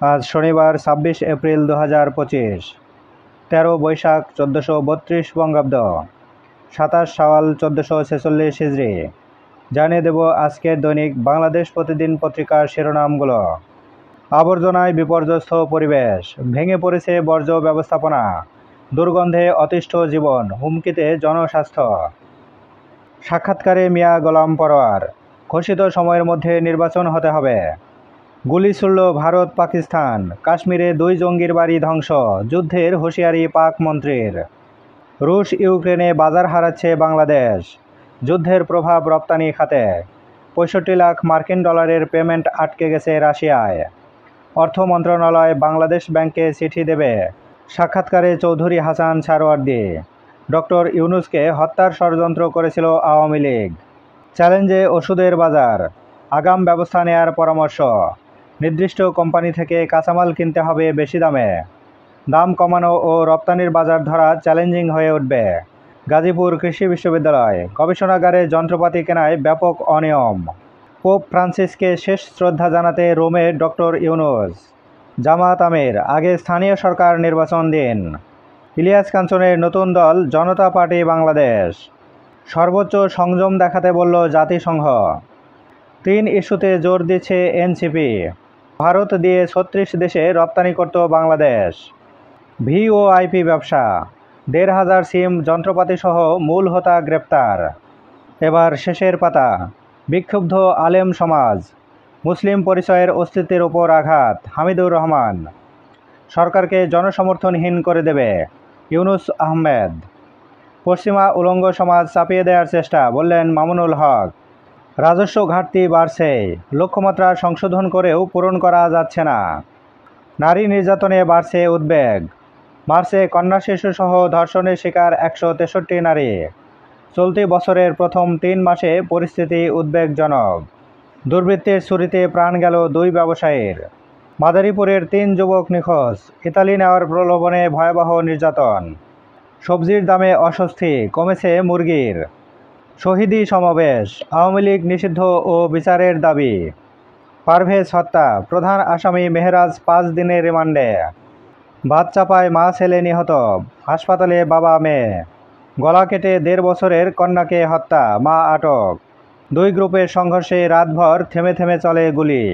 আজ শনিবার ২৬ এপ্রিল ২০২৫, ১৩ বৈশাখ ১৪৩২ বঙ্গাব্দ, ২৭ শাওয়াল ১৪৪৬ হিজরি। জানিয়ে দেব আজকের দৈনিক বাংলাদেশ প্রতিদিন পত্রিকার শিরোনামগুলো। আবর্জনায় বিপর্যস্ত পরিবেশ, ভেঙে পড়েছে বর্জ্য ব্যবস্থাপনা, দুর্গন্ধে অতিষ্ঠ জীবন, হুমকিতে জনস্বাস্থ্য। সাক্ষাৎকারে মিয়া গোলাম পরোয়ার, ঘোষিত সময়ের মধ্যে নির্বাচন হতে হবে। গুলি ছুড়ল ভারত পাকিস্তান, কাশ্মীরে ২ জঙ্গির বাড়ি ধ্বংস, যুদ্ধের হুঁশিয়ারি পাক মন্ত্রীর। রুশ ইউক্রেনে বাজার হারাচ্ছে বাংলাদেশ, যুদ্ধের প্রভাব রপ্তানি খাতে। ৬৫ লাখ মার্কিন ডলারের পেমেন্ট আটকে গেছে রাশিয়ায়। অর্থ মন্ত্রণালয় বাংলাদেশ ব্যাংকে চিঠি দেবে। সাক্ষাৎকারে চৌধুরী হাসান সারওয়ার্দী, ডক্টর ইউনূসকে হত্যার ষড়যন্ত্র করেছিল আওয়ামী লীগ। চ্যালেঞ্জে ওষুধের বাজার, আগাম ব্যবস্থা নেয়ার পরামর্শ। নির্দিষ্ট কোম্পানি থেকে কাঁচামাল কিনতে হবে বেশি দামে। দাম কমানো ও রপ্তানির বাজার ধরা চ্যালেঞ্জিং হয়ে উঠবে। গাজীপুর কৃষি বিশ্ববিদ্যালয়, গবেষণাগারে যন্ত্রপাতি কেনায় ব্যাপক অনিয়ম। পোপ ফ্রান্সিসকে শেষ শ্রদ্ধা জানাতে রোমে ডক্টর ইউনূস। জামাত আমির, আগে স্থানীয় সরকার নির্বাচন দিন। ইলিয়াস কাঞ্চনের নতুন দল জনতা পার্টি বাংলাদেশ। সর্বোচ্চ সংযম দেখাতে বলল জাতিসংঘ। ৩ ইস্যুতে জোর দিচ্ছে এনসিপি। ভারত দিয়ে ৩৬ দেশে রপ্তানি করত বাংলাদেশ। ভিওআইপি ব্যবসা, ১৫০০ সিম যন্ত্রপাতিসহ মূল হোতা গ্রেপ্তার। এবার শেষের পাতা। বিক্ষুব্ধ আলেম সমাজ, মুসলিম পরিচয়ের অস্তিত্বের ওপর আঘাত, হামিদুর রহমান। সরকারকে জনসমর্থনহীন করে দেবে, ইউনুস আহমেদ। পশ্চিমা উলঙ্গ সমাজ চাপিয়ে দেওয়ার চেষ্টা, বললেন মামুনুল হক। রাজস্ব ঘাটতি বাড়ছে, লক্ষ্যমাত্রা সংশোধন করেও পূরণ করা যাচ্ছে না। নারী নির্যাতনে বাড়ছে উদ্বেগ। মার্চে কন্যা শিশুসহ ধর্ষণের শিকার ১৬৩ নারী। চলতি বছরের প্রথম ৩ মাসে পরিস্থিতি উদ্বেগজনক। দুর্বৃত্তের ছুরিতে প্রাণ গেল ২ ব্যবসায়ীর। মাদারীপুরের ৩ যুবক নিখোঁজ, ইতালি নেওয়ার প্রলোভনে ভয়াবহ নির্যাতন। সবজির দামে অস্বস্তি, কমেছে মুরগির। শহীদি সমাবেশ, আওয়ামী লীগ নিষিদ্ধ ও বিচারের দাবি। পারভেজ হত্যা, প্রধান আসামি মেহরাজ ৫ দিনের রিমান্ডে। ভাত চাপায় মা ছেলে নিহত, হাসপাতালে বাবা মেয়ে। গলা কেটে ১.৫ বছরের কন্যাকে হত্যা, মা আটক। ২ গ্রুপের সংঘর্ষে রাতভর থেমে থেমে চলে গুলি।